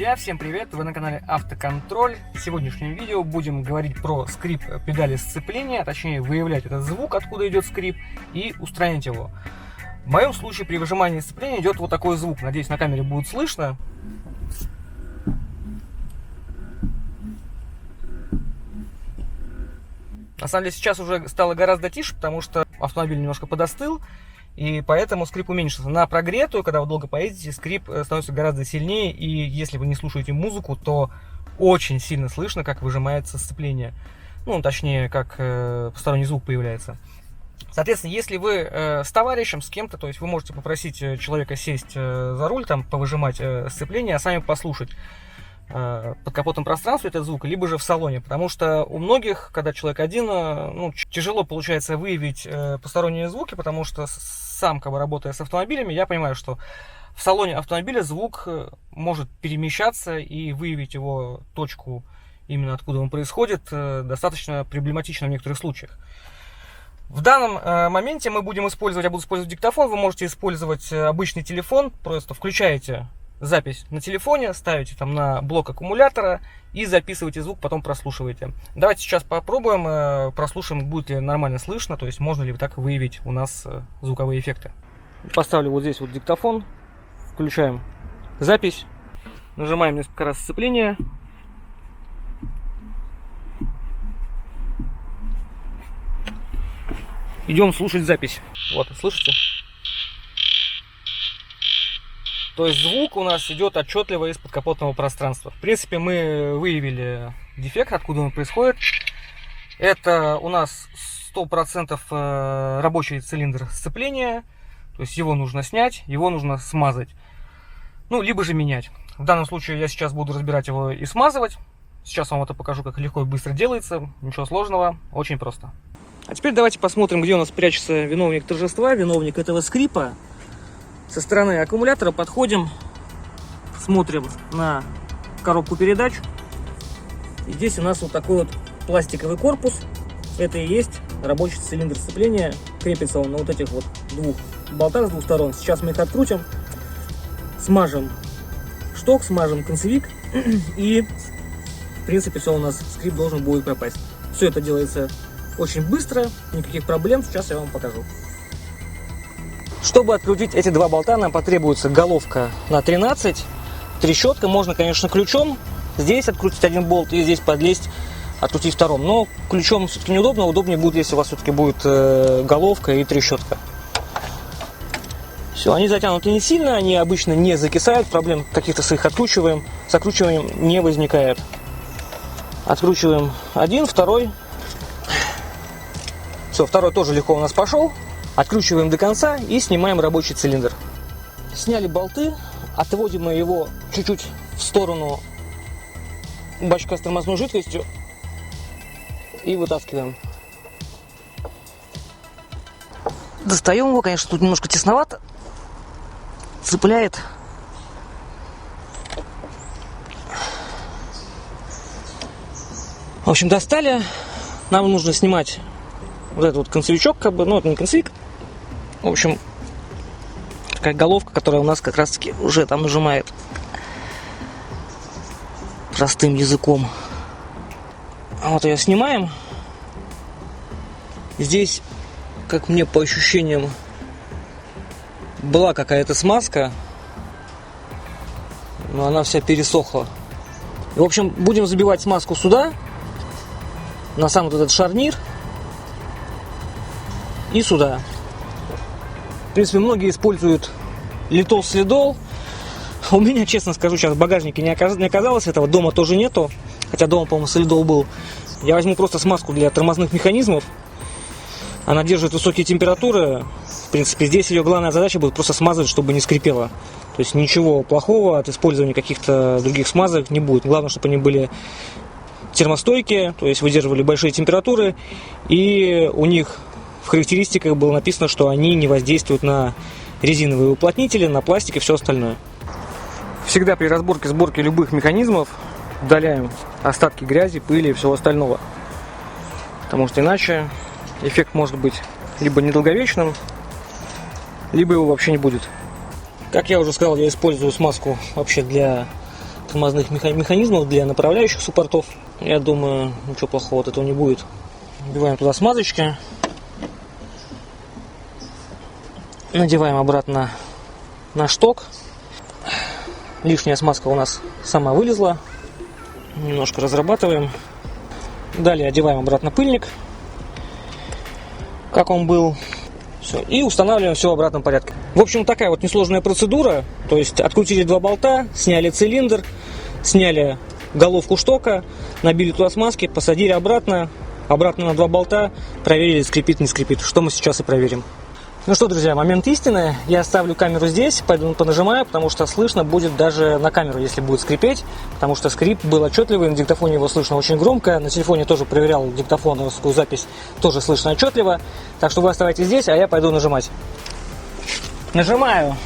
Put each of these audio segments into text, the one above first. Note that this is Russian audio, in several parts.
Друзья, всем привет! Вы на канале Автоконтроль. В сегодняшнем видео будем говорить про скрип педали сцепления, точнее выявлять этот звук, откуда идет скрип, и устранить его. В моем случае при выжимании сцепления идет вот такой звук. Надеюсь, на камере будет слышно. На самом деле сейчас уже стало гораздо тише, потому что автомобиль немножко подостыл. И поэтому скрип уменьшился. На прогретую, когда вы долго поедете, скрип становится гораздо сильнее. И если вы не слушаете музыку, то очень сильно слышно, как выжимается сцепление. Ну, точнее, как посторонний звук появляется. Соответственно, если вы с товарищем, с кем-то, то есть вы можете попросить человека сесть за руль, там, повыжимать сцепление, а сами послушать под капотом пространства этот звук, либо же в салоне, потому что у многих, когда человек один, ну, тяжело получается выявить посторонние звуки, потому что сам, как бы, работая с автомобилями, я понимаю, что в салоне автомобиля звук может перемещаться, и выявить его точку, именно откуда он происходит, достаточно проблематично в некоторых случаях. В данном моменте я буду использовать диктофон. Вы можете использовать обычный телефон, просто включаете запись на телефоне, ставите там на блок аккумулятора и записываете звук, потом прослушиваете. Давайте сейчас попробуем, прослушаем, будет ли нормально слышно, то есть можно ли так выявить у нас звуковые эффекты. Поставлю вот здесь вот диктофон, включаем запись, нажимаем несколько раз сцепление. Идем слушать запись. Вот, слышите? То есть звук у нас идет отчетливо из подкапотного пространства. В принципе, мы выявили дефект, откуда он происходит. Это у нас 100% рабочий цилиндр сцепления. То есть его нужно снять, его нужно смазать. Ну, либо же менять. В данном случае я сейчас буду разбирать его и смазывать. Сейчас вам это покажу, как легко и быстро делается. Ничего сложного, очень просто. А теперь давайте посмотрим, где у нас прячется виновник торжества, виновник этого скрипа. Со стороны аккумулятора подходим, смотрим на коробку передач. И здесь у нас вот такой вот пластиковый корпус. Это и есть рабочий цилиндр сцепления. Крепится он на вот этих вот двух болтах с двух сторон. Сейчас мы их открутим, смажем шток, смажем концевик. И в принципе все, у нас скрип должен будет пропасть. Все это делается очень быстро, никаких проблем. Сейчас я вам покажу. Чтобы открутить эти два болта, нам потребуется головка на 13, трещотка. Можно, конечно, ключом здесь открутить один болт и здесь подлезть, открутить втором. Но ключом все-таки неудобно. Удобнее будет, если у вас все-таки будет головка и трещотка. Все, они затянуты не сильно, они обычно не закисают. Проблем каких-то с их откручиванием не возникает. Откручиваем один, второй. Все, второй тоже легко у нас пошел. Откручиваем до конца и снимаем рабочий цилиндр. Сняли болты, отводим мы его чуть-чуть в сторону бачка с тормозной жидкостью и вытаскиваем. Достаем его, конечно, тут немножко тесновато, цепляет. В общем, достали. Нам нужно снимать вот этот вот концевичок, как бы, ну это не концевик. В общем, такая головка, которая у нас как раз таки уже там нажимает простым языком. Вот ее снимаем. Здесь, как мне по ощущениям, была какая-то смазка, но она вся пересохла. И, в общем, будем забивать смазку сюда, на сам вот этот шарнир и сюда. В принципе, многие используют литол-слидол. У меня, честно скажу, сейчас в багажнике не оказалось этого. Дома тоже нету. Хотя дома, по-моему, солидол был. Я возьму просто смазку для тормозных механизмов. Она держит высокие температуры. В принципе, здесь ее главная задача будет просто смазать, чтобы не скрипело. То есть ничего плохого от использования каких-то других смазок не будет. Главное, чтобы они были термостойкие, то есть выдерживали большие температуры. И у них в характеристиках было написано, что они не воздействуют на резиновые уплотнители, на пластик и все остальное. Всегда при сборке любых механизмов удаляем остатки грязи, пыли и всего остального. Потому что иначе эффект может быть либо недолговечным, либо его вообще не будет. Как я уже сказал, я использую смазку вообще для смазных механизмов для направляющих суппортов. Я думаю, ничего плохого от этого не будет. Вбиваем туда смазочки. Надеваем обратно на шток. Лишняя смазка у нас сама вылезла. Немножко разрабатываем. Далее одеваем обратно пыльник, как он был. Все. И устанавливаем все в обратном порядке. В общем, такая вот несложная процедура. То есть открутили 2 болта, сняли цилиндр, сняли головку штока, набили туда смазки, посадили обратно на 2 болта, проверили, скрипит, не скрипит. Что мы сейчас и проверим. Ну что, друзья, момент истины. Я ставлю камеру здесь, пойду понажимаю, потому что слышно будет даже на камеру, если будет скрипеть. Потому что скрип был отчетливый, на диктофоне его слышно очень громко. На телефоне тоже проверял диктофоновскую запись, тоже слышно отчетливо. Так что вы оставайтесь здесь, а я пойду нажимать. Нажимаю.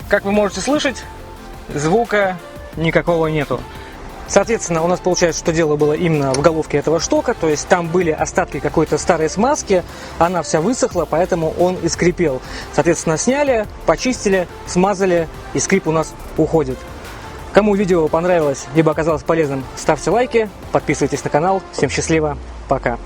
Как вы можете слышать, звука никакого нету. Соответственно, у нас получается, что дело было именно в головке этого штока, то есть там были остатки какой-то старой смазки, она вся высохла, поэтому он и скрипел. Соответственно, сняли, почистили, смазали, и скрип у нас уходит. Кому видео понравилось, либо оказалось полезным, ставьте лайки, подписывайтесь на канал. Всем счастливо, пока!